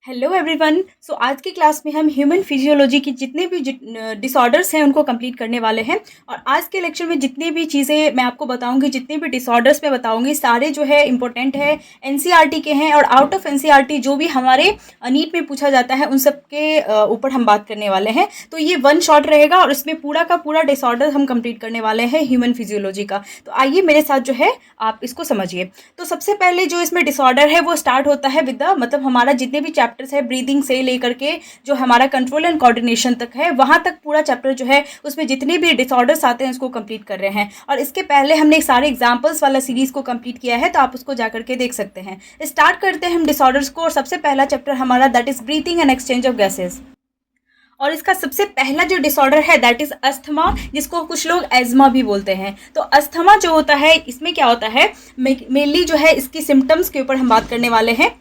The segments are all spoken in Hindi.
Hello everyone. सो आज की क्लास में हम ह्यूमन फिजियोलॉजी की जितने भी डिसऑर्डर्स हैं उनको कंप्लीट करने वाले हैं। और आज के लेक्चर में जितनी भी चीज़ें मैं आपको बताऊंगी, जितने भी डिसऑर्डर्स मैं बताऊंगी, सारे जो है इंपॉर्टेंट है, एनसीईआरटी के हैं। और आउट ऑफ एनसीईआरटी जो भी हमारे नीट में पूछा जाता है उन सब के ऊपर हम बात करने वाले हैं। तो ये वन शॉट रहेगा और इसमें पूरा का पूरा डिसऑर्डर हम कंप्लीट करने वाले हैं ह्यूमन फिजियोलॉजी का। तो आइए मेरे साथ जो है आप इसको समझिए। तो सबसे पहले जो इसमें डिसऑर्डर है वो स्टार्ट होता है विद द मतलब हमारा जितने भी चैप्टर्स है ब्रीदिंग से लेकर के जो हमारा कंट्रोल एंड कोऑर्डिनेशन तक है, वहां तक पूरा चैप्टर जो है उसमें जितने भी डिसऑर्डर्स आते हैं उसको कंप्लीट कर रहे हैं। और इसके पहले हमने सारे एग्जांपल्स वाला सीरीज को कंप्लीट किया है, तो आप उसको जाकर के देख सकते हैं। स्टार्ट करते हैं हम डिसऑर्डर्स को। और सबसे पहला चैप्टर हमारा that is breathing and exchange of gases. और इसका सबसे पहला जो डिसऑर्डर है दैट इज अस्थमा, जिसको कुछ लोग एज्मा भी बोलते हैं। तो अस्थमा जो होता है इसमें क्या होता है, मेनली जो है इसकी सिम्टम्स के ऊपर हम बात करने वाले हैं।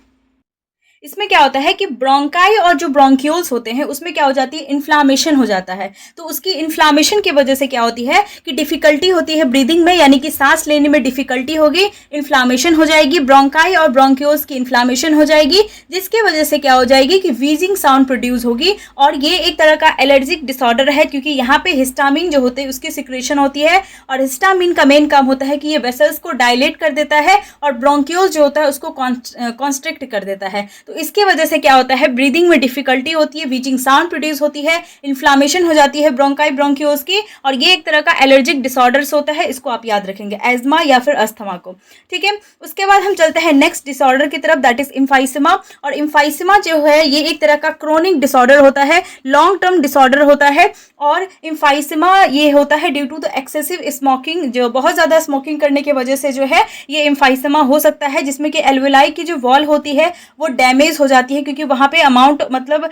इसमें क्या होता है कि ब्रोंकाई और जो ब्रोंक्यूल्स होते हैं उसमें क्या हो जाती है, इन्फ्लामेशन हो जाता है। तो उसकी इन्फ्लामेशन की वजह से क्या होती है कि डिफिकल्टी होती है ब्रीदिंग में, यानी कि सांस लेने में डिफिकल्टी होगी, इन्फ्लामेशन हो जाएगी, ब्रोंकाई और ब्रोंक्यूल्स की इन्फ्लामेशन हो जाएगी, जिसकी वजह से क्या हो जाएगी कि वीजिंग साउंड प्रोड्यूस होगी। और ये एक तरह का एलर्जिक डिसऑर्डर है, क्योंकि यहाँ पे हिस्टामिन जो होते हैं उसकी सिक्रेशन होती है। और हिस्टामिन का मेन काम होता है कि ये वेसल्स को डायलेट कर देता है और ब्रोंक्यूल्स जो होता है उसको कॉन्स्ट्रिक्ट कर देता है। तो इसकी वजह से क्या होता है, ब्रीदिंग में डिफिकल्टी होती है, वीजिंग साउंड प्रोड्यूस होती है, इन्फ्लामेशन हो जाती है ब्रोंकाई ब्रोंक्यूल्स की। और ये एक तरह का एलर्जिक डिसऑर्डर्स होता है, इसको आप याद रखेंगे, एज्मा या फिर अस्थमा को। ठीक है, उसके बाद हम चलते हैं नेक्स्ट डिसऑर्डर की तरफ, दैट इज इम्फाइसिमा। और इम्फाइसिमा जो है ये एक तरह का क्रोनिक डिसऑर्डर होता है, लॉन्ग टर्म डिसऑर्डर होता है। और इम्फाइसिमा ये होता है due to the excessive smoking, जो बहुत ज्यादा स्मोकिंग करने की वजह से जो है ये इम्फाइसिमा हो सकता है, जिसमें कि एल्वेलाई की जो वॉल होती है वो डैमेज हो जाती है, क्योंकि वहां पे अमाउंट मतलब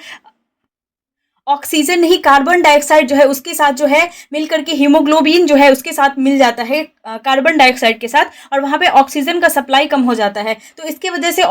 ऑक्सीजन नहीं, कार्बन डाइऑक्साइड जो है उसके साथ जो है मिलकर के हीमोग्लोबिन जो है उसके साथ मिल जाता है कार्बन डाइऑक्साइड के साथ, और वहां पे ऑक्सीजन का सप्लाई कम हो जाता है। तो इसके वजह से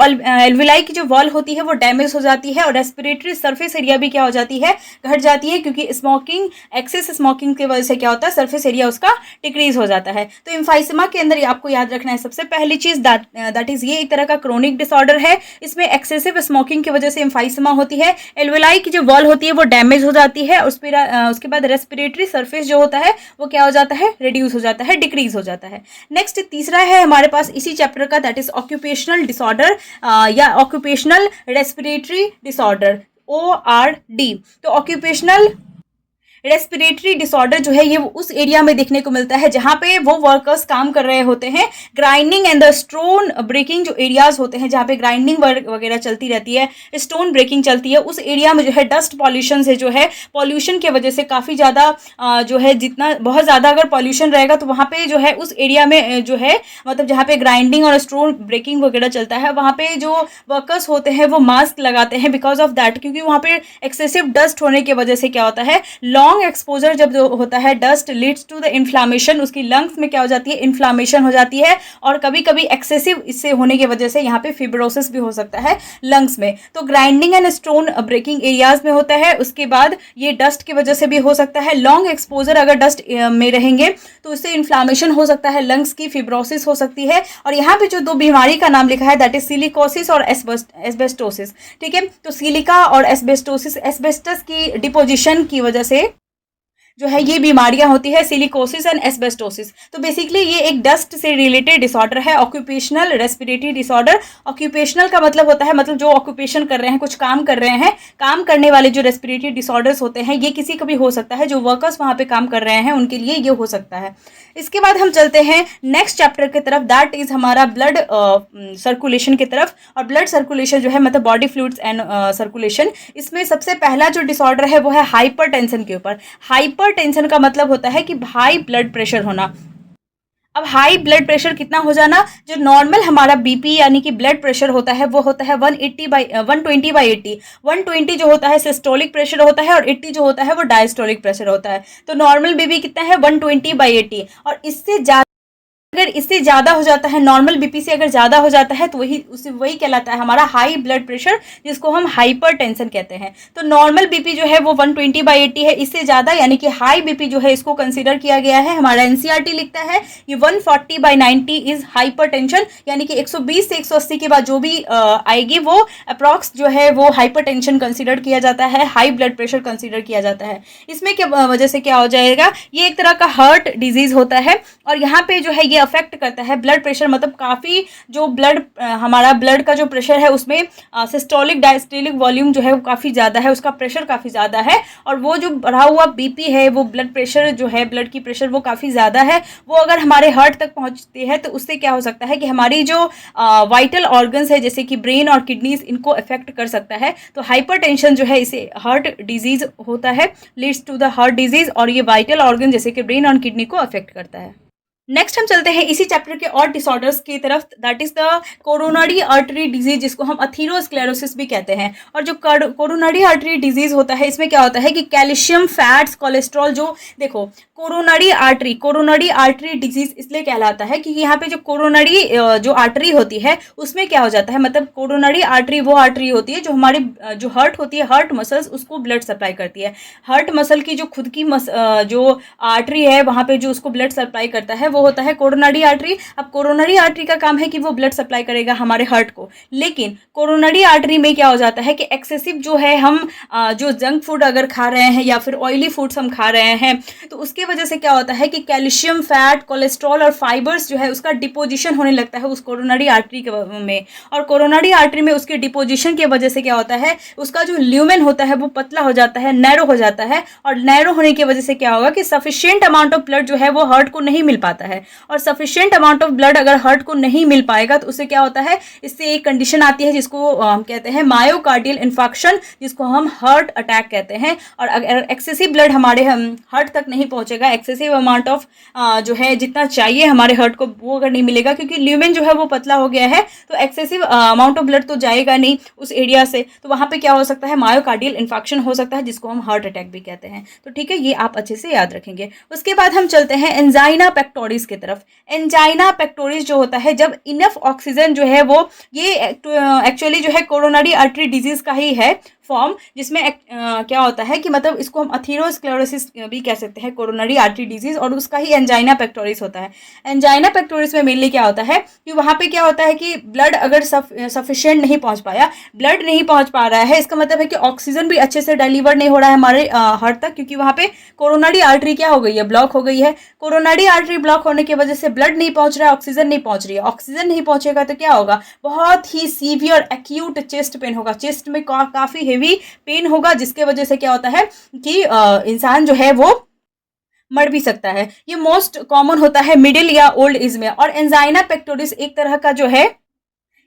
एल्विलाई की जो वॉल होती है वो डैमेज हो जाती है और रेस्पिरेटरी सरफेस एरिया भी क्या हो जाती है, घट जाती है, क्योंकि स्मोकिंग, एक्सेस स्मोकिंग की वजह से क्या होता है, सरफेस एरिया उसका डिक्रीज हो जाता है। तो इम्फाइसिमा के अंदर आपको याद रखना है सबसे पहली चीज दैट इज ये एक तरह का क्रोनिक डिसऑर्डर है। इसमें एक्सेसिव स्मोकिंग की वजह से इम्फाइसिमा होती है, एल्विलाई की जो वॉल होती है वो डैमेज हो जाती है, उसके बाद रेस्पिरेटरी सरफेस जो होता है वो क्या हो जाता है, रिड्यूस हो जाता है, डिक्रीज हो जाता है। नेक्स्ट तीसरा है हमारे पास इसी चैप्टर का, दैट इज ऑक्यूपेशनल डिसऑर्डर या ऑक्यूपेशनल रेस्पिरेटरी डिसऑर्डर, ORD। तो ऑक्यूपेशनल रेस्पिरेटरी डिसऑर्डर जो है ये उस एरिया में देखने को मिलता है जहां पे वो वर्कर्स काम कर रहे होते हैं, grinding and the stone breaking जो एरियाज होते हैं जहां पे ग्राइंडिंग वगैरह चलती रहती है, स्टोन ब्रेकिंग चलती है, उस एरिया में जो है डस्ट पॉल्यूशन से जो है, पॉल्यूशन की वजह से काफ़ी ज़्यादा जो है, जितना बहुत ज़्यादा अगर पॉल्यूशन रहेगा तो वहाँ पे जो है उस एरिया में जो है मतलब जहाँ पे ग्राइंडिंग और स्टोन ब्रेकिंग वगैरह चलता है वहाँ पे जो वर्कर्स होते हैं वो मास्क लगाते हैं बिकॉज ऑफ दैट, क्योंकि वहाँ पे एक्सेसिव डस्ट होने की वजह से क्या होता है, लॉन्ग एक्सपोजर जब जो होता है dust leads to the inflammation, उसकी लंग्स में क्या हो जाती है, इन्फ्लामेशन हो जाती है। और कभी कभी एक्सेसिव इससे होने की वजह से यहाँ पे फिब्रोसिस भी हो सकता है लंग्स में। तो grinding and stone breaking areas में होता है। उसके बाद ये डस्ट की वजह से भी हो सकता है, लॉन्ग एक्सपोजर अगर डस्ट में रहेंगे तो उससे इन्फ्लामेशन हो सकता है, लंग्स की फिब्रोसिस हो सकती है। और यहाँ पे जो दो बीमारी का नाम लिखा है दैट इज सिलिकोसिस और एस्बेस्टोसिस। ठीक है, तो सिलिका और एस्बेस्टोसिस, एस्बेस्टस की डिपोजिशन की वजह से जो है ये बीमारियां होती है, सिलिकोसिस एंड एस्बेस्टोसिस। तो बेसिकली ये एक डस्ट से रिलेटेड डिसऑर्डर है, ऑक्यूपेशनल रेस्पिरेटरी डिसऑर्डर। ऑक्यूपेशनल का मतलब होता है मतलब जो ऑक्यूपेशन कर रहे हैं, कुछ काम कर रहे हैं, काम करने वाले जो रेस्पिरेटरी डिसऑर्डर्स होते हैं ये किसी को भी हो सकता है, जो वर्कर्स वहां पे काम कर रहे हैं उनके लिए ये हो सकता है। इसके बाद हम चलते हैं नेक्स्ट चैप्टर की तरफ, दैट इज हमारा ब्लड सर्कुलेशन की तरफ। और ब्लड सर्कुलेशन जो है मतलब बॉडी फ्लूइड्स एंड सर्कुलेशन, इसमें सबसे पहला जो डिसऑर्डर है वो है हाइपरटेंशन के ऊपर। हाइपरटेंशन का मतलब होता है कि हाई ब्लड प्रेशर होना। अब हाई ब्लड प्रेशर कितना हो जाना, जो नॉर्मल हमारा बीपी यानी कि ब्लड प्रेशर होता है वो होता है 120/80। 120 जो होता है सिस्टोलिक प्रेशर होता है और 80 जो होता है वो डायस्टोलिक प्रेशर होता है। तो नॉर्मल बीपी कितना है 120/80, और इससे ज्यादा अगर इससे ज़्यादा हो जाता है, नॉर्मल बीपी से अगर ज़्यादा हो जाता है, तो वही कहलाता है हमारा हाई ब्लड प्रेशर, जिसको हम हाइपरटेंशन कहते हैं। तो नॉर्मल बीपी जो है वो 120/80 है, इससे ज़्यादा यानी कि हाई बीपी जो है इसको कंसीडर किया गया है। हमारा एनसीईआरटी लिखता है कि 140/90 इज हाइपरटेंशन, यानी कि 120 से 180 के बाद जो भी आएगी वो अप्रॉक्स जो है वो हाइपरटेंशन कंसीडर किया जाता है, हाई ब्लड प्रेशर कंसीडर किया जाता है। इसमें क्या वजह से क्या हो जाएगा, ये एक तरह का हार्ट डिजीज होता है, और यहाँ पे जो है ये अफेक्ट करता है ब्लड प्रेशर, मतलब काफ़ी जो हमारा ब्लड का जो प्रेशर है उसमें सिस्टोलिक डायस्टोलिक वॉल्यूम जो है वो काफ़ी ज़्यादा है, उसका प्रेशर काफ़ी ज़्यादा है, और वो जो बढ़ा हुआ बीपी है, वो ब्लड प्रेशर जो है, ब्लड की प्रेशर वो काफ़ी ज़्यादा है, वो अगर हमारे हार्ट तक पहुँचती है तो उससे क्या हो सकता है कि हमारी जो वाइटल ऑर्गन्स है जैसे कि ब्रेन और किडनीज, इनको अफेक्ट कर सकता है। तो हाइपरटेंशन जो है इसे हार्ट डिजीज होता है, leads to the heart disease, और ये वाइटल ऑर्गन जैसे कि ब्रेन और किडनी को अफेक्ट करता है। नेक्स्ट हम चलते हैं इसी चैप्टर के और डिसऑर्डर्स की तरफ, that is the coronary artery disease, जिसको हम अथीरोस्क्लेरोसिस भी कहते हैं। और जो कोरोनरी आर्टरी डिजीज होता है, इसमें क्या होता है कि कैल्शियम, फैट्स, कोलेस्ट्रॉल, जो देखो कोरोनरी आर्टरी डिजीज इसलिए कहलाता है क्योंकि यहाँ पे जो कोरोनरी जो आर्टरी होती है उसमें क्या हो जाता है, मतलब कोरोनरी आर्टरी वो आर्टरी होती है जो हमारे जो हार्ट होती है, हार्ट मसल्स, उसको ब्लड सप्लाई करती है। हार्ट मसल की जो खुद की जो आर्टरी है वहाँ पे जो उसको ब्लड सप्लाई करता है वो होता है कोरोनरी आर्टरी। अब कोरोनरी आर्टरी का काम है कि वो ब्लड सप्लाई करेगा हमारे हार्ट को, लेकिन कोरोनरी आर्टरी में क्या हो जाता है कि एक्सेसिव जो है हम जो जंक फूड अगर खा रहे हैं या फिर ऑयली फूड्स हम खा रहे हैं, तो उसके वजह से क्या होता है कि कैल्शियम, फैट, कोलेस्ट्रॉल और फाइबर्स जो है उसका डिपोजिशन होने लगता है उस कोरोनरी आर्टरी में, और कोरोनरी आर्टरी में उसके डिपोजिशन की वजह से क्या होता है, उसका जो ल्यूमेन होता है वो पतला हो जाता है, नैरो हो जाता है, और नैरो होने की वजह से क्या होगा कि सफिशिएंट अमाउंट ऑफ ब्लड जो है वो हार्ट को नहीं मिल पाता है, और सफिशिएंट अमाउंट ऑफ ब्लड अगर हार्ट को नहीं मिल पाएगा तो उससे क्या होता है, इससे एक कंडीशन आती है जिसको हम कहते हैं मायोकार्डियल इन्फार्क्शन, जिसको हम हार्ट अटैक कहते हैं। और अगर एक्सेसिव ब्लड हमारे हार्ट तक नहीं पहुंचेगा, एक्सेसिव अमाउंट ऑफ जो है जितना चाहिए हमारे हार्ट को वो अगर नहीं मिलेगा, क्योंकि ल्यूमेन जो है वो पतला हो गया है, तो एक्सेसिव अमाउंट ऑफ ब्लड तो जाएगा नहीं उस एरिया से, तो वहाँ पे क्या हो सकता है, मायोकार्डियल इन्फार्क्शन हो सकता है, जिसको हम हार्ट अटैक भी कहते हैं। तो ठीक है, ये आप अच्छे से याद रखेंगे। उसके बाद हम चलते हैं एंजाइना पेक्टोरिस की तरफ। एंजाइना पेक्टोरिस जो होता है, जब इनफ ऑक्सीजन जो है वो, ये एक्चुअली जो है कोरोनरी आर्टरी डिजीज का ही है फॉर्म, जिसमें क्या होता है कि मतलब इसको हम अथीरोस्क्लेरोसिस भी कह सकते हैं, कोरोनरी आर्टरी डिजीज, और उसका ही एंजाइना पेक्टोरिस होता है। एंजाइना पेक्टोरिस में मेनली क्या होता है कि वहाँ पे क्या होता है कि ब्लड अगर सफिशिएंट नहीं पहुँच पाया, ब्लड नहीं पहुँच पा रहा है, इसका मतलब है कि ऑक्सीजन भी अच्छे से डिलीवर नहीं हो रहा है हमारे हार्ट तक, क्योंकि वहाँ पे कोरोनरी आर्टरी क्या हो गई है, ब्लॉक हो गई है। कोरोनरी आर्टरी ब्लॉक होने की वजह से ब्लड नहीं पहुँच रहा है, ऑक्सीजन नहीं पहुँच रही है। ऑक्सीजन नहीं पहुँचेगा तो क्या होगा, बहुत ही सीवियर एक्यूट चेस्ट पेन होगा, चेस्ट में काफ़ी हेवी पेन होगा, जिसके वजह से क्या होता है कि इंसान जो है वो मर भी सकता है। ये मोस्ट कॉमन होता है मिडिल या ओल्ड एज में। और एंजाइना पेक्टोरिस एक तरह का जो है,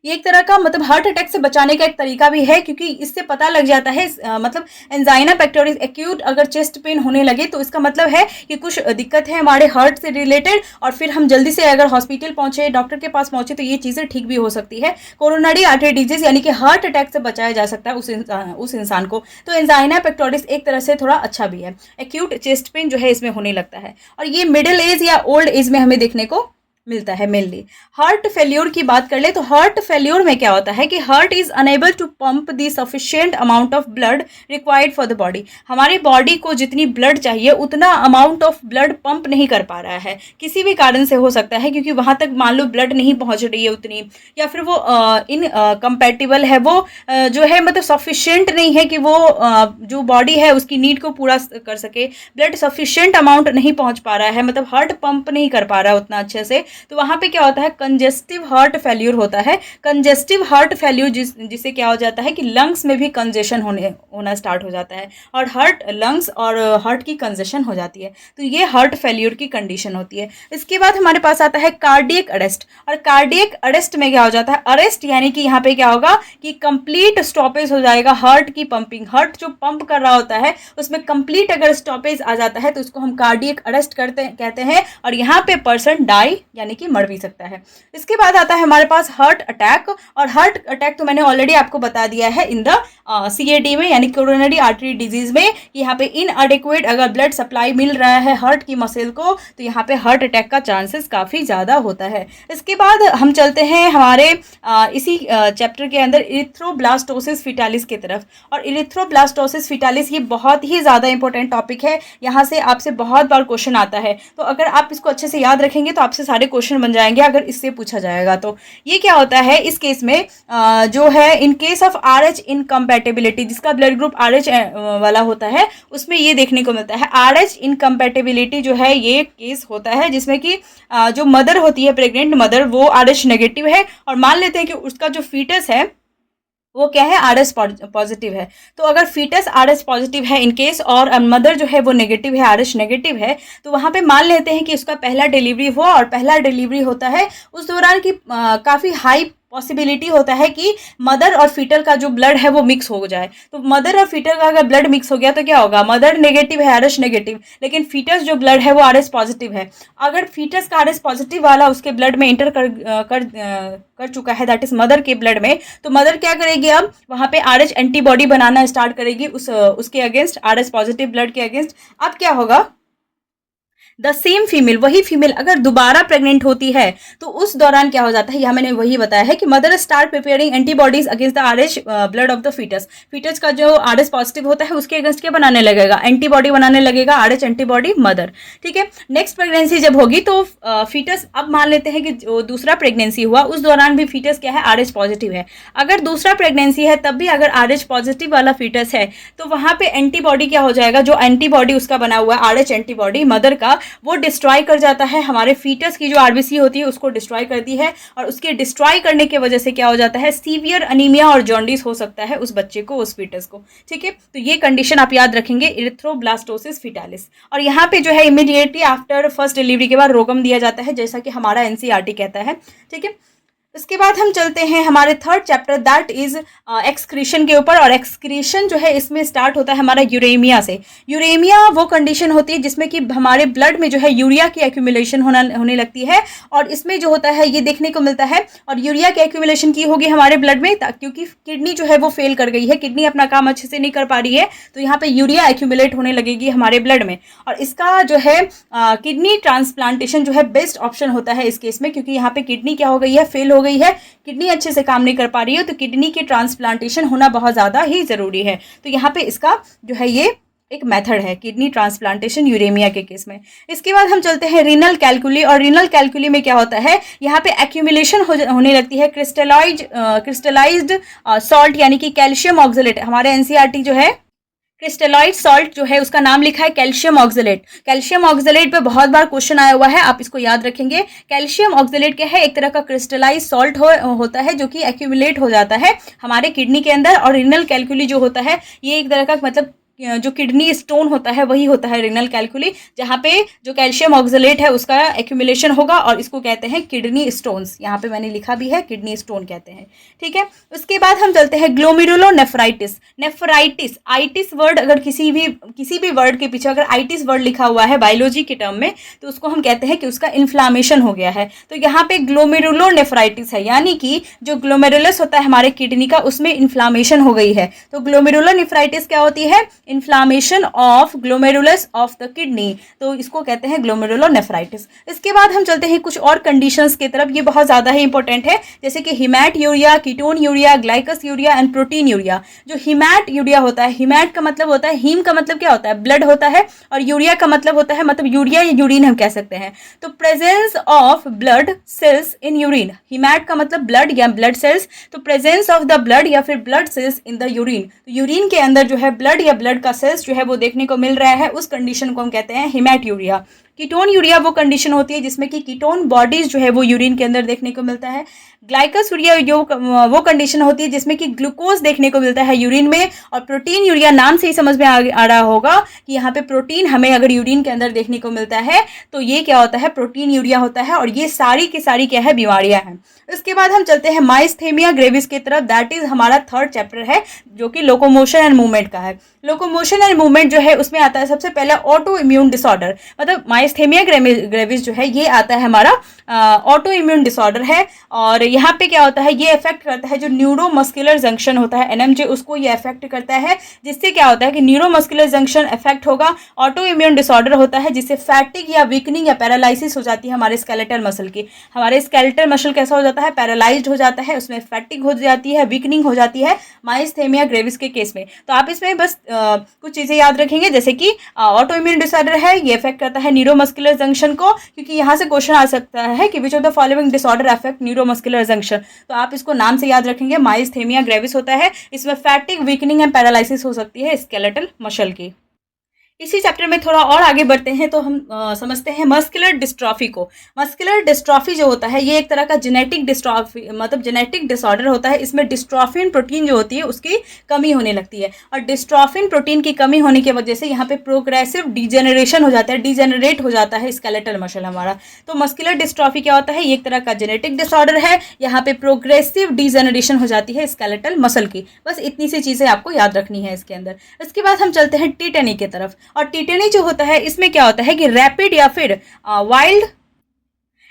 ये एक तरह का मतलब हार्ट अटैक से बचाने का एक तरीका भी है, क्योंकि इससे पता लग जाता है मतलब एंजाइना पेक्टोरिस एक्यूट अगर चेस्ट पेन होने लगे तो इसका मतलब है कि कुछ दिक्कत है हमारे हार्ट से रिलेटेड, और फिर हम जल्दी से अगर हॉस्पिटल पहुंचे, डॉक्टर के पास पहुंचे, तो ये चीज़ें ठीक भी हो सकती है। कोरोनरी आर्टरी डिजीज यानी कि हार्ट अटैक से बचाया जा सकता है उस इंसान को। तो एंजाइना पेक्टोरिस एक तरह से थोड़ा अच्छा भी है, एक्यूट चेस्ट पेन जो है इसमें होने लगता है, और ये मिडिल एज या ओल्ड एज में हमें देखने को मिलता है मेनली। हार्ट फेल्योर की बात कर ले तो हार्ट फेल्योर में क्या होता है कि heart is unable to pump the sufficient amount of blood required for the body. हमारी बॉडी को जितनी ब्लड चाहिए उतना अमाउंट ऑफ ब्लड पंप नहीं कर पा रहा है, किसी भी कारण से हो सकता है, क्योंकि वहाँ तक मान लो ब्लड नहीं पहुँच रही है उतनी, या फिर वो इन कंपैटिबल है, वो जो है मतलब सफिशिएंट नहीं है कि वो जो बॉडी है उसकी नीड को पूरा कर सके, ब्लड सफिशिएंट अमाउंट नहीं पहुँच पा रहा है, मतलब हार्ट पंप नहीं कर पा रहा है उतना अच्छे से, तो वहाँ पे क्या होता है, कंजेस्टिव हार्ट फेल्यूर होता है। कंजेस्टिव हार्ट फेल्यूर जिससे क्या हो जाता है कि लंग्स में भी कंजेशन होना स्टार्ट हो जाता है, और लंग्स और हार्ट की कंजेशन हो जाती है, तो ये हार्ट फेल्यूर की कंडीशन होती है। इसके बाद हमारे पास आता है कार्डियक अरेस्ट, और कार्डियक अरेस्ट में क्या हो जाता है, अरेस्ट यानी कि यहाँ पे क्या होगा कि कंप्लीट स्टॉपेज हो जाएगा हार्ट की पंपिंग, हार्ट जो पंप कर रहा होता है उसमें कंप्लीट अगर स्टॉपेज आ जाता है तो उसको हम कार्डियक अरेस्ट कहते हैं, और यहाँ पे पर्सन डाई यानी कि मर भी सकता है। इसके बाद आता है हमारे पास हार्ट अटैक, और हार्ट अटैक तो मैंने ऑलरेडी आपको बता दिया है इन द CAD में, यानी कोरोनरी आर्टरी डिजीज में। यहाँ पे इनएडिक्वेट अगर ब्लड सप्लाई मिल रहा है हार्ट की मसल को, तो यहाँ पे हार्ट अटैक का चांसेस काफ़ी ज़्यादा होता है। इसके बाद हम चलते हैं हमारे इसी चैप्टर के अंदर इरिथ्रोब्लास्टोसिस फिटालिस की तरफ। और इरिथ्रोब्लास्टोसिस फिटालिस ये बहुत ही ज़्यादा इंपॉर्टेंट टॉपिक है, यहाँ से आपसे बहुत बार क्वेश्चन आता है। तो अगर आप इसको अच्छे से याद रखेंगे तो आपसे सारे क्वेश्चन बन जाएंगे अगर इससे पूछा जाएगा। तो ये क्या होता है इस केस में, जो है in case of RH incompatibility, जिसका ब्लड ग्रुप RH वाला होता है, उसमें ये देखने को मिलता है। RH इनकम्पैटिबिलिटी जो है ये केस होता है जिसमें कि जो मदर होती है, प्रेग्नेंट मदर, वो RH नेगेटिव है, और मान लेते हैं कि उसका जो फीटस है वो क्या है, RH पॉजिटिव है। तो अगर फीटस RH पॉजिटिव है इन केस, और मदर जो है वो नेगेटिव है, RH नेगेटिव है, तो वहाँ पे मान लेते हैं कि उसका पहला डिलीवरी हुआ, और पहला डिलीवरी होता है उस दौरान की काफ़ी हाई पॉसिबिलिटी होता है कि मदर और फीटल का जो ब्लड है वो मिक्स हो जाए। तो मदर और फीटल का अगर ब्लड मिक्स हो गया तो क्या होगा, मदर नेगेटिव है, RH नेगेटिव, लेकिन फीटस जो ब्लड है वो RH पॉजिटिव है। अगर फीटस का RH पॉजिटिव वाला उसके ब्लड में इंटर कर चुका है, दैट इज मदर के ब्लड में, तो मदर क्या करेगी, अब वहाँ पे RH एंटीबॉडी बनाना स्टार्ट करेगी उसके अगेंस्ट, RH पॉजिटिव ब्लड के अगेंस्ट। अब क्या होगा, द सेम फीमेल, वही फीमेल अगर दोबारा प्रेग्नेंट होती है तो उस दौरान क्या हो जाता है, यहाँ मैंने वही बताया है कि mother start preparing antibodies against the RH blood of the foetus. Foetus का जो RH पॉजिटिव होता है उसके अगेंस्ट क्या बनाने लगेगा, एंटीबॉडी बनाने लगेगा, RH एंटीबॉडी मदर। ठीक है, नेक्स्ट प्रेगनेंसी जब होगी तो फीटस, अब मान लेते हैं कि जो दूसरा प्रेगनेंसी हुआ उस दौरान भी फीटस क्या है, RH पॉजिटिव है। अगर दूसरा प्रेगनेंसी है तब भी अगर RH पॉजिटिव वाला फीटस है तो वहाँ पे एंटीबॉडी क्या हो जाएगा, जो एंटीबॉडी उसका बना हुआ है RH एंटीबॉडी मदर का, वो डिस्ट्रॉय कर जाता है, हमारे फीटस की जो RBC होती है उसको डिस्ट्रॉय करती है, और उसके डिस्ट्रॉय करने की वजह से क्या हो जाता है, सीवियर अनीमिया और जॉन्डिस हो सकता है उस बच्चे को, उस फीटस को। ठीक है, तो ये कंडीशन आप याद रखेंगे, इरिथ्रोब्लास्टोसिस फिटालिस। और यहाँ पे जो है इमीडिएटली आफ्टर फर्स्ट डिलीवरी के बाद रोगम दिया जाता है, जैसा कि हमारा NCERT कहता है। ठीक है, उसके बाद हम चलते हैं हमारे third chapter, that is excretion के ऊपर। और एक्सक्रीशन जो है इसमें स्टार्ट होता है हमारा यूरेमिया से। यूरेमिया वो कंडीशन होती है जिसमें कि हमारे ब्लड में जो है यूरिया की एक्यूमुलेशन होने लगती है, और इसमें जो होता है ये देखने को मिलता है। और यूरिया की एक्यूमुलेशन की होगी हमारे ब्लड में क्योंकि किडनी जो है वो फेल कर गई है, किडनी अपना काम अच्छे से नहीं कर पा रही है, तो यहाँ पे यूरिया एक्यूमुलेट होने लगेगी हमारे ब्लड में। और इसका जो है किडनी ट्रांसप्लांटेशन जो है बेस्ट ऑप्शन होता है इस केस में, क्योंकि यहाँ पे किडनी क्या हो गई है, फेल हो गई है, किडनी अच्छे से काम नहीं कर पा रही है, तो किडनी की ट्रांसप्लांटेशन होना बहुत ज़्यादा ही ज़रूरी है। तो यहाँ पे इसका जो है ये एक मेथड है, किडनी ट्रांसप्लांटेशन यूरेमिया के केस में। इसके बाद हम चलते हैं रीनल कैलकुली। और रीनल कैलकुली में क्या होता है, यहाँ पे एक्यूमुलेशन होने लगती है क्रिस्टलाइज्ड सॉल्ट, यानी कि कैल्शियम ऑक्सलेट। हमारे NCERT जो है क्रिस्टलाइज सॉल्ट जो है उसका नाम लिखा है कैल्शियम ऑक्सलेट। कैल्शियम ऑक्सलेट पे बहुत बार क्वेश्चन आया हुआ है, आप इसको याद रखेंगे। कैल्शियम ऑक्सलेट क्या है, एक तरह का क्रिस्टलाइज सॉल्ट होता है जो कि एक्यूमुलेट हो जाता है हमारे किडनी के अंदर। और रीनल कैलकुली जो होता है ये एक तरह का मतलब जो किडनी स्टोन होता है वही होता है रीनल कैलकुली, जहाँ पे जो कैल्शियम ऑक्सलेट है उसका एक्यूमुलेशन होगा, और इसको कहते हैं किडनी स्टोन्स। यहाँ पे मैंने लिखा भी है किडनी स्टोन कहते हैं। ठीक है, उसके बाद हम चलते हैं ग्लोमेरुलोनेफ्राइटिस। नेफ्राइटिस, आइटिस वर्ड अगर किसी भी वर्ड के पीछे अगर आइटिस वर्ड लिखा हुआ है बायोलॉजी के टर्म में, तो उसको हम कहते हैं कि उसका इन्फ्लामेशन हो गया है। तो यहाँ पे ग्लोमेरुलोनेफ्राइटिस है, यानी कि जो ग्लोमेरुलस होता है हमारे किडनी का उसमें इन्फ्लामेशन हो गई है। तो ग्लोमेरुलोनेफ्राइटिस क्या होती है, inflammation of glomerulus of the kidney, तो इसको कहते हैं ग्लोमेरुलोनेफ्राइटिस। इसके बाद हम चलते हैं कुछ और कंडीशंस की तरफ, ये बहुत ज़्यादा ही इंपॉर्टेंट है, जैसे कि haematuria, ketonuria, glycosuria and proteinuria. जो हिमैट यूरिया होता है, हिमैट का मतलब होता है, हीम का मतलब क्या होता है, ब्लड होता है, और यूरिया का मतलब होता है मतलब यूरिया या यूरिन हम कह सकते हैं। तो presence of blood cells in urine, हिमैट का मतलब ब्लड या ब्लड सेल्स, तो प्रेजेंस ऑफ द ब्लड या फिर blood cells in the urine, तो यूरिन के अंदर जो है ब्लड या ब्लड का सेल्स जो है वो देखने को मिल रहा है, उस कंडीशन को हम कहते हैं हिमैट यूरिया। कीटोन यूरिया वो कंडीशन होती है जिसमें कि कीटोन बॉडीज जो है वो यूरिन के अंदर देखने को मिलता है। ग्लाइकोसूरिया जो वो कंडीशन होती है जिसमें कि ग्लूकोज देखने को मिलता है यूरिन में, और प्रोटीन यूरिया नाम से ही समझ में आ रहा होगा कि यहाँ पे प्रोटीन हमें अगर यूरिन के अंदर देखने को मिलता है तो ये क्या होता है, प्रोटीन यूरिया होता है, और ये सारी की सारी क्या है, बीमारियां हैं। इसके बाद हम चलते हैं माइस्थेमिया ग्रेविस की तरफ, दैट इज हमारा थर्ड चैप्टर है जो कि लोकोमोशन एंड मूवमेंट का है। लोकोमोशन एंड मूवमेंट जो है उसमें आता है सबसे पहले ऑटो इम्यून डिसऑर्डर, मतलब माइस्थेमिया ग्रेविस जो है ये आता है हमारा ऑटो इम्यून डिसऑर्डर है। और यहाँ पे क्या होता है, ये इफेक्ट करता है जो न्यूरोमस्कुलर जंक्शन होता है एनएमजे, उसको ये इफेक्ट करता है, जिससे क्या होता है कि न्यूरोमस्कुलर जंक्शन इफेक्ट होगा। ऑटो इम्यून डिसऑर्डर होता है जिससे फैटिग या वीकनिंग या पैरालिसिस हो जाती है हमारे स्केलेटल मसल की। हमारे स्केलेटल मसल कैसा हो जाता है, पैरालाइज्ड हो जाता है, उसमें फैटिग हो जाती है, वीकनिंग हो जाती है माइस्थेमिया ग्रेविस के केस में। तो आप इसमें बस कुछ चीजें याद रखेंगे, जैसे कि ऑटो इम्यून डिसऑर्डर है, ये इफेक्ट करता है न्यूरोमस्कुलर जंक्शन को, क्योंकि यहाँ से क्वेश्चन आ सकता है कि which of the following disorder affect neuromuscular junction. तो आप इसको नाम से याद रखेंगे, माइस्थेमिया ग्रेविस होता है, इसमें फैटिग, वीकनिंग एंड पैरालिसिस हो सकती है स्केलेटल मसल की। इसी चैप्टर में थोड़ा और आगे बढ़ते हैं तो हम समझते हैं मस्कुलर डिस्ट्रॉफी को। मस्कुलर डिस्ट्रॉफी जो होता है ये एक तरह का जेनेटिक डिस्ट्रॉफी, मतलब जेनेटिक डिसऑर्डर होता है। इसमें डिस्ट्रॉफिन प्रोटीन जो होती है उसकी कमी होने लगती है, और डिस्ट्रॉफिन प्रोटीन की कमी होने की वजह से यहाँ पे प्रोग्रेसिव डिजेनरेशन हो जाता है, डिजेनरेट हो जाता है स्केलेटल मसल हमारा। तो मस्कुलर डिस्ट्रॉफी क्या होता है, ये एक तरह का जेनेटिक डिसऑर्डर है, यहाँ पे प्रोग्रेसिव डिजेनरेशन हो जाती है स्केलेटल मसल की। बस इतनी सी चीजें आपको याद रखनी है इसके अंदर। इसके बाद हम चलते हैं टिटेनी की तरफ, और टिटेनी जो होता है इसमें क्या होता है कि रैपिड या फिर वाइल्ड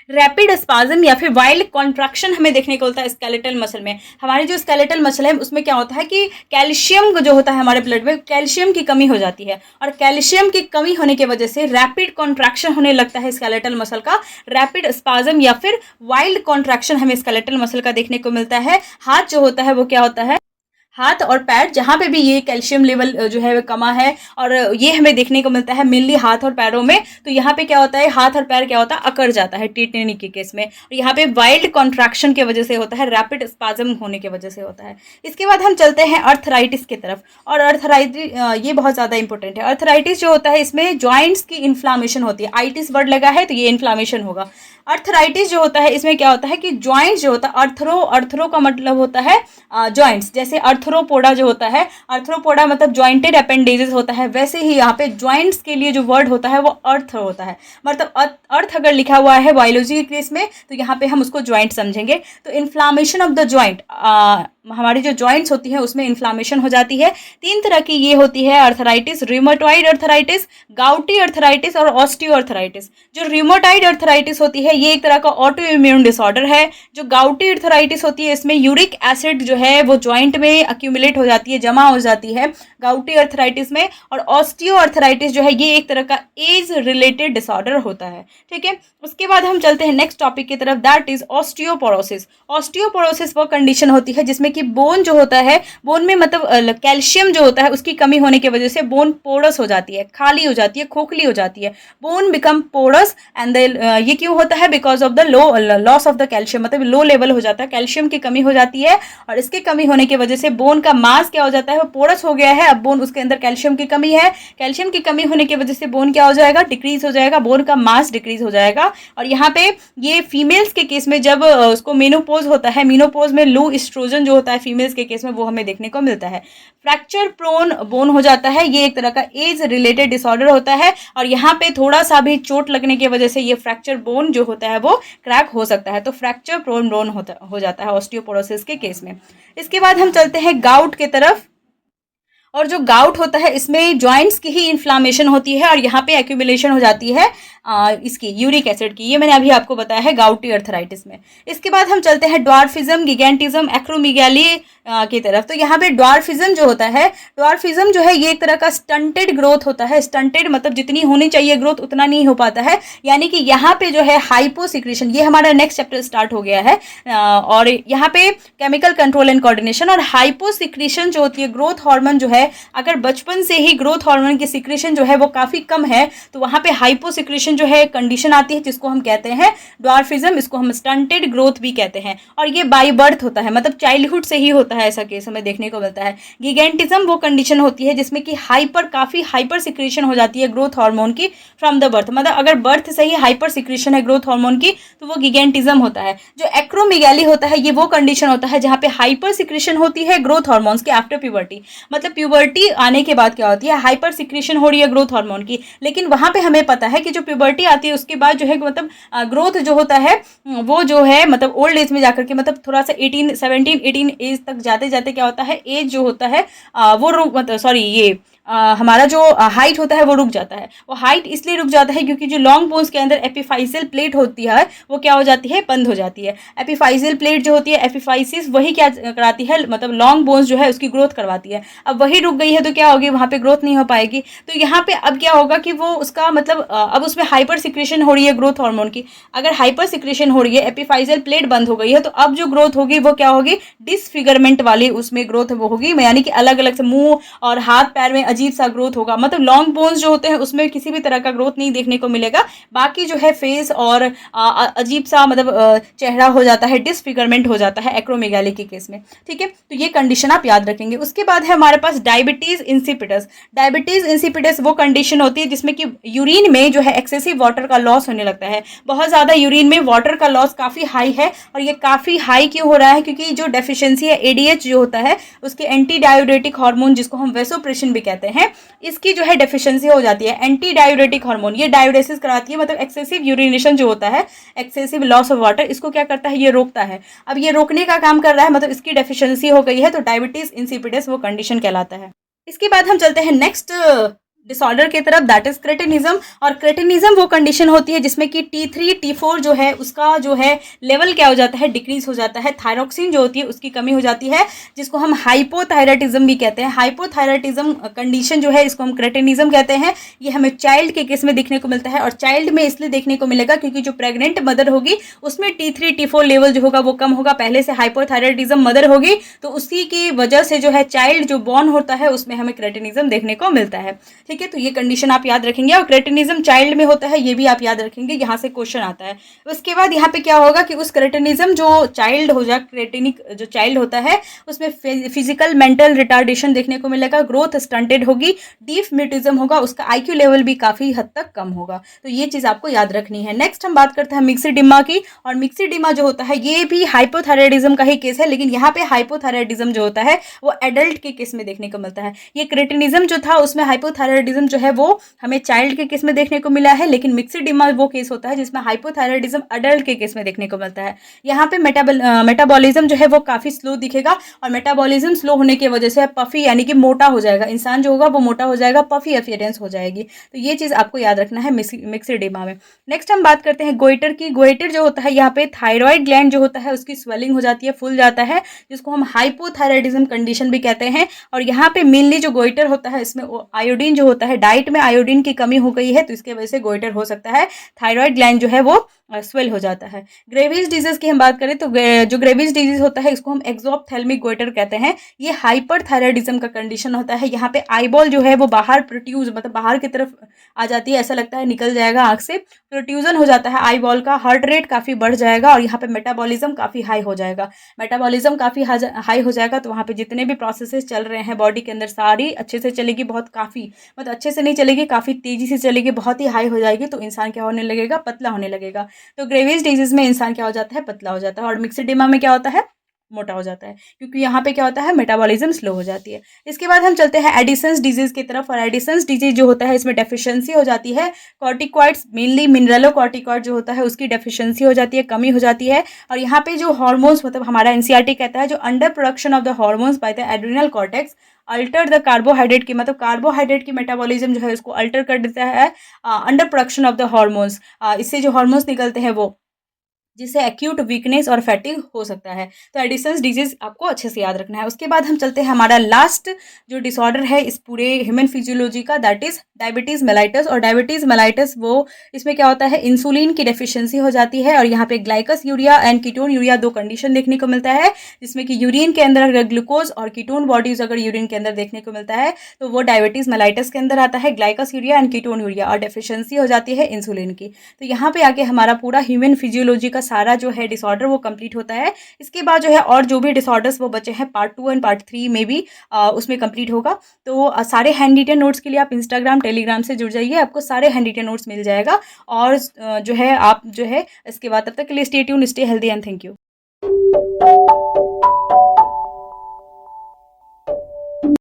रैपिड स्पाज्म या फिर वाइल्ड कॉन्ट्रैक्शन हमें देखने को मिलता है स्केलेटल मसल में। हमारी जो स्केलेटल मसल है उसमें क्या होता है कि कैल्शियम जो होता है हमारे ब्लड में, कैल्शियम की कमी हो जाती है, और कैल्शियम की कमी होने की वजह से रैपिड कॉन्ट्रैक्शन होने लगता है स्केलेटल मसल का। रैपिड स्पाज्म या फिर वाइल्ड कॉन्ट्रैक्शन हमें स्केलेटल मसल का देखने को मिलता है। हाथ जो होता है वो क्या होता है, हाथ और पैर जहाँ पे भी ये कैल्शियम लेवल जो है वो कमा है, और ये हमें देखने को मिलता है मेनली हाथ और पैरों में। तो यहाँ पे क्या होता है, हाथ और पैर क्या होता है, अकड़ जाता है टिटेनी के केस में, और यहाँ पे वाइल्ड कॉन्ट्रैक्शन की वजह से होता है, रैपिड स्पाज्म होने की वजह से होता है। इसके बाद हम चलते हैं अर्थराइटिस की तरफ, और अर्थराइटिस ये बहुत ज़्यादा इंपॉर्टेंट है। अर्थराइटिस जो होता है इसमें जॉइंट्स की इन्फ्लामेशन होती है, आइटिस वर्ड लगा है तो ये इन्फ्लामेशन होगा। अर्थराइटिस जो होता है इसमें क्या होता है कि जॉइंट्स जो होता है, अर्थरो का मतलब होता है जॉइंट्स, जैसे अर्थरोपोडा जो होता है, अर्थरोपोडा मतलब जॉइंटेड अपेंडेजेस होता है, वैसे ही यहाँ पे जॉइंट्स के लिए जो वर्ड होता है वो अर्थ होता है। मतलब अर्थ अगर लिखा हुआ है बायोलॉजी के केस में तो यहाँ पे हम उसको जॉइंट समझेंगे। तो इन्फ्लामेशन ऑफ द जॉइंट, हमारी जो जॉइंट्स होती है उसमें इन्फ्लामेशन हो जाती है। 3 तरह की ये होती है अर्थराइटिस, रियोमेटॉइड अर्थराइटिस, गाउटी अर्थराइटिस और ऑस्टियो अर्थराइटिस। जो रियोमेटॉइड अर्थराइटिस होती है ये एक तरह का ऑटो इम्यून डिसऑर्डर है। जो गाउटी अर्थराइटिस होती है इसमें यूरिक एसिड जो है वो जॉइंट में अक्यूमुलेट हो जाती है, जमा हो जाती है गाउटी अर्थराइटिस में। और ऑस्टियो अर्थराइटिस जो है ये एक तरह का एज रिलेटेड डिसऑर्डर होता है। ठीक है, उसके बाद हम चलते हैं नेक्स्ट टॉपिक की तरफ, दैट इज ऑस्टियोपोरोसिस। ऑस्टियोपोरोसिस वो कंडीशन होती है जिसमें कि बोन जो होता है, बोन में मतलब कैल्शियम जो होता है उसकी कमी होने की वजह से बोन पोरस हो जाती है, खाली हो जाती है, खोखली हो जाती है, बोन बिकम पोरस। एंड ये क्यों होता है, because of the loss of the calcium, मतलब लो लेवल हो जाता है, कैल्शियम की कमी हो जाती है, और इसकी कमी होने की वजह से बोन का मास क्या हो जाता है, वो पोरस हो गया है। अब बोन, उसके अंदर कैल्शियम की कमी है, कैल्शियम की कमी होने की वजह से बोन क्या हो जाएगा, डिक्रीज हो जाएगा, बोन का मास डिक्रीज हो जाएगा। और यहाँ पे ये फीमेल्स के केस में जब उसको मेनोपोज होता है, मेनोपोज में लो एस्ट्रोजन जो होता है फीमेल्स के केस में वो हमें देखने को मिलता है। फ्रैक्चर प्रोन बोन हो जाता है, ये एक तरह का एज रिलेटेड डिसऑर्डर होता है, और यहाँ पे थोड़ा सा भी चोट लगने की वजह से ये फ्रैक्चर बोन जो होता है वो क्रैक हो सकता है। तो फ्रैक्चर प्रोन बोन हो जाता है ऑस्टियोपोरोसिस के केस में। इसके बाद हम चलते हैं गाउट की तरफ, और जो गाउट होता है इसमें जॉइंट्स की ही इन्फ्लामेशन होती है, और यहाँ पे एक्यूमुलेशन हो जाती है इसकी यूरिक एसिड की, ये मैंने अभी आपको बताया है गाउटी अर्थराइटिस में। इसके बाद हम चलते हैं ड्वार्फिज्म, गिगेंटिज्म, एक्रोमेगाली की तरफ। तो यहाँ पे ड्वार्फिज्म जो होता है, ड्वार्फिज्म जो है ये एक तरह का स्टंटेड ग्रोथ होता है। स्टंटेड मतलब जितनी होनी चाहिए ग्रोथ उतना नहीं हो पाता है, यानी कि यहाँ पे जो है हाइपोसिक्रेशन, ये हमारा नेक्स्ट चैप्टर स्टार्ट हो गया है, और यहाँ पे केमिकल कंट्रोल एंड कोऑर्डिनेशन और हाइपोसिक्रेशन जो होती है, ग्रोथ हार्मोन जो है, अगर बचपन से ही ग्रोथ हार्मोन की सिक्रेशन जो है वो काफी कम है तो वहां पे हाइपोसिक्रेशन कंडीशन जो है कंडीशन आती है जिसको हम कहते हैं ड्वार्फिज्म, इसको हम स्टंटेड ग्रोथ भी कहते हैं, और ये बाय बर्थ होता है, मतलब चाइल्डहुड से ही होता है, ऐसा केस हमें देखने को मिलता है। गिगेंटिज्म वो कंडीशन होती है जिसमें कि काफ़ी हाइपर सिक्रेशन हो जाती है ग्रोथ हार्मोन की फ्रॉम द बर्थ, मतलब अगर बर्थ से ही हाइपर सिक्रेशन है ग्रोथ हार्मोन की तो वो गिगेंटिज्म होता है। जो एक्रोमेगाली होता है ये वो कंडीशन होता है जहाँ पे हाइपर सिक्रेशन होती है ग्रोथ हार्मोन्स के आफ्टर प्यूबर्टी, मतलब प्यूबर्टी आने के बाद क्या होती है, हाइपर सिक्रेशन हो रही है ग्रोथ हार्मोन की, लेकिन वहां पे हमें पता है कि जो प्यूबर्टी आती है उसके बाद जो है मतलब ग्रोथ जो होता है वो जो है मतलब ओल्ड एज में जाकर के मतलब थोड़ा सा 18 एज तक जाते जाते क्या होता है, एज जो होता है वो रुक मतलब सॉरी ये हमारा जो हाइट होता है वो रुक जाता है। वो हाइट इसलिए रुक जाता है क्योंकि जो लॉन्ग बोन्स के अंदर एपिफाइसियल प्लेट होती है वो क्या हो जाती है, बंद हो जाती है। एपिफाइसियल प्लेट जो होती है, एपिफाइसिस, वही क्या कराती है, मतलब लॉन्ग बोन्स जो है उसकी ग्रोथ करवाती है। अब वही रुक गई है तो क्या होगी, वहाँ पे ग्रोथ नहीं हो पाएगी। तो यहाँ पे अब क्या होगा कि वो उसका मतलब अब उसमें हाइपर सिक्रेशन हो रही है ग्रोथ हार्मोन की। अगर हाइपर सिक्रेशन हो रही है, एपिफाइसियल प्लेट बंद हो गई है, तो अब जो ग्रोथ होगी वो क्या होगी, डिसफिगरमेंट वाली उसमें ग्रोथ वो होगी, यानी कि अलग अलग से मुंह और हाथ पैर में अजीब सा ग्रोथ होगा। मतलब लॉन्ग बोन्स जो होते हैं उसमें किसी भी तरह का ग्रोथ नहीं देखने को मिलेगा, बाकी जो है फेस और अजीब सा मतलब चेहरा हो जाता है, डिसफिगरमेंट हो जाता है एक्रोमेगाली के केस में। ठीक है, तो ये कंडीशन आप याद रखेंगे। उसके बाद है हमारे पास डायबिटीज इंसिपिडस। डायबिटीज इंसिपिडस वो कंडीशन होती है जिसमें कि यूरिन में जो है एक्सेसिव वाटर का लॉस होने लगता है, बहुत ज्यादा यूरिन में वाटर का लॉस काफी हाई है। और ये काफी हाई क्यों हो रहा है, क्योंकि जो डेफिशिएंसी है एडीएच जो होता है उसके एंटी डायूरेटिक हार्मोन जिसको हम वेसोप्रेशन भी कहते हैं, इसकी जो है डेफिशिएंसी हो जाती है। एंटी डायूरेटिक हार्मोन ये डायूरेसिस कराती है, मतलब एक्सेसिव यूरिनेशन जो होता है, एक्सेसिव लॉस ऑफ वाटर, इसको क्या करता है, ये रोकता है। अब ये रोकने का काम कर रहा है, मतलब इसकी डेफिशिएंसी हो गई है, तो डायबिटीज इंसिपिडस वो कंडीशन कहलाता है। इसके बाद हम चलते हैं नेक्स्ट डिसऑर्डर की तरफ, दैट इज क्रेटिनिज्म। और क्रेटिनिज्म वो कंडीशन होती है जिसमें कि T3 T4 जो है उसका जो है लेवल क्या हो जाता है, डिक्रीज हो जाता है। थायरोक्सिन जो होती है उसकी कमी हो जाती है, जिसको हम हाइपोथायराइडिज्म भी कहते हैं। हाइपोथायराइडिज्म कंडीशन जो है इसको हम क्रेटिनिज्म कहते हैं। ये हमें चाइल्ड के केस में देखने को मिलता है, और चाइल्ड में इसलिए देखने को मिलेगा क्योंकि जो प्रेग्नेंट मदर होगी उसमें T3 T4 लेवल जो होगा वो कम होगा, पहले से हाइपोथायराइडिज्म मदर होगी, तो उसी की वजह से जो है चाइल्ड जो बॉर्न होता है उसमें हमें क्रेटिनिज्म देखने को मिलता है। ठीक है, तो ये कंडीशन आप याद रखेंगे, और क्रेटिनिज्म चाइल्ड में होता है ये भी आप याद रखेंगे, यहाँ से क्वेश्चन आता है। उसके बाद यहाँ पे क्या होगा कि उस क्रेटिनिज्म जो चाइल्ड हो जाए, क्रेटिनिक जो चाइल्ड होता है उसमें फिजिकल मेंटल रिटार्डेशन देखने को मिलेगा, ग्रोथ स्टंटेड होगी, डीप म्यूटिज्म होगा, उसका आईक्यू लेवल भी काफी हद तक कम होगा। तो ये चीज आपको याद रखनी है। नेक्स्ट हम बात करते हैं मिक्सिडिमा की, और मिक्सिडिमा जो होता है ये भी हाइपोथायराइडिज्म का ही केस है, लेकिन यहाँ पे हाइपोथायराइडिज्म जो होता है वो एडल्ट के केस में देखने को मिलता है। ये क्रेटिनिज्म जो था उसमें हाइपोथायराइडिज्म जो है वो हमें चाइल्ड के केस में देखने को मिला है, लेकिन मिक्सिडिमा वो केस होता है जिसमें हाइपोथायराइडिज्म अडल्ट के केस में देखने को मिलता है। यहाँ पे मेटाबॉलिज्म जो है वो काफी स्लो दिखेगा, और मेटाबॉलिज्म स्लो होने की वजह से पफी यानी कि मोटा हो जाएगा, इंसान जो होगा वो मोटा हो जाएगा, पफी अपीयरेंस हो जाएगी। तो ये चीज आपको याद रखना है मिक्सिडिमा में। नेक्स्ट हम बात करते हैं गोइटर की। गोइटर जो होता है यहाँ पे थायराइड ग्लैंड जो होता है उसकी स्वेलिंग हो जाती है, फूल जाता है, जिसको हम हाइपोथायराइडिज्म कंडीशन भी कहते हैं। और यहाँ पे मेनली जो गोइटर होता है इसमें आयोडीन जो होता है, डाइट में आयोडीन की कमी हो गई है तो इसके वजह से गोइटर हो सकता है, थायराइड ग्लैंड जो है वो स्वेल हो जाता है। ग्रेविस डिजीज की हम बात करें तो जो ग्रेविस डिजीज होता है इसको हम एक्सोप्थेल्मिक गोइटर कहते हैं। ये हाइपरथायराइडिज्म का कंडीशन होता है। यहाँ पे आईबॉल जो है वो बाहर प्रोट्यूज मतलब बाहर की तरफ आ जाती है, ऐसा लगता है निकल जाएगा आंख से, प्रोट्यूजन हो जाता है आईबॉल का, हार्ट रेट काफी बढ़ जाएगा, और यहाँ पे मेटाबॉलिज्म काफी हाई हो जाएगा। मेटाबॉलिज्म काफी हाई हो जाएगा तो वहाँ पे जितने भी प्रोसेसेस चल रहे हैं बॉडी के अंदर सारी अच्छे से चलेगी, बहुत काफी मतलब अच्छे से नहीं चलेगी, काफी तेजी से चलेगी, बहुत ही हाई हो जाएगी, तो इंसान क्या होने लगेगा, पतला होने लगेगा। तो ग्रेविस डिजीज में इंसान क्या हो जाता है, पतला हो जाता है, और मिक्सिडिमा में क्या होता है, मोटा हो जाता है, क्योंकि यहाँ पे क्या होता है, मेटाबॉलिज्म स्लो हो जाती है। इसके बाद हम चलते हैं एडिसन्स डिजीज की तरफ, और एडिसन्स डिजीज जो होता है इसमें डेफिशिएंसी हो जाती है कॉर्टिकॉइड्स, मेनली मिनरलो कॉर्टिकॉइड जो होता है उसकी डेफिशिएंसी हो जाती है, कमी हो जाती है। और यहाँ पे जो हार्मोन्स मतलब हमारा एनसीईआरटी कहता है जो under production of the hormones by the adrenal cortex alter the carbohydrate की, मतलब कार्बोहाइड्रेट की मेटाबॉलिज्म जो है उसको अल्टर कर देता है under production of the hormones, इससे जो हार्मोन्स निकलते हैं वो, जिससे एक्यूट वीकनेस और फैटिग हो सकता है। तो एडिसन्स डिजीज आपको अच्छे से याद रखना है। उसके बाद हम चलते हैं हमारा लास्ट जो डिसऑर्डर है इस पूरे ह्यूमन फिजियोलॉजी का, दैट इज डायबिटीज़ मेलाइटस। और डायबिटीज़ मेलाइटस वो इसमें क्या होता है, इंसुलिन की डेफिशिएंसी हो जाती है और यहाँ पे ग्लाइकस यूरिया एंड कीटोन यूरिया दो कंडीशन देखने को मिलता है, जिसमें कि यूरिन के अंदर अगर ग्लूकोज और कीटोन बॉडीज अगर यूरिन के अंदर देखने को मिलता है तो वो डायबिटीज़ मेलाइटस के अंदर आता है, ग्लाइकस यूरिया एंड कीटोन यूरिया, और डेफिशिएंसी हो जाती है इंसुलिन की। तो यहाँ पे आके हमारा पूरा ह्यूमन फिजियोलॉजी का सारा जो है डिसऑर्डर वो कंप्लीट होता है। इसके बाद जो है और जो भी डिसऑर्डर्स वो बचे हैं पार्ट 2 एंड पार्ट 3 में भी उसमें कंप्लीट होगा। तो सारे हैंड रिटन नोट्स के लिए आप इंस्टाग्राम टेलीग्राम से जुड़ जाइए, आपको सारे हैंड रिटन नोट्स मिल जाएगा। और जो है आप जो है इसके बाद, तब तक के लिए stay tune, stay healthy and thank you.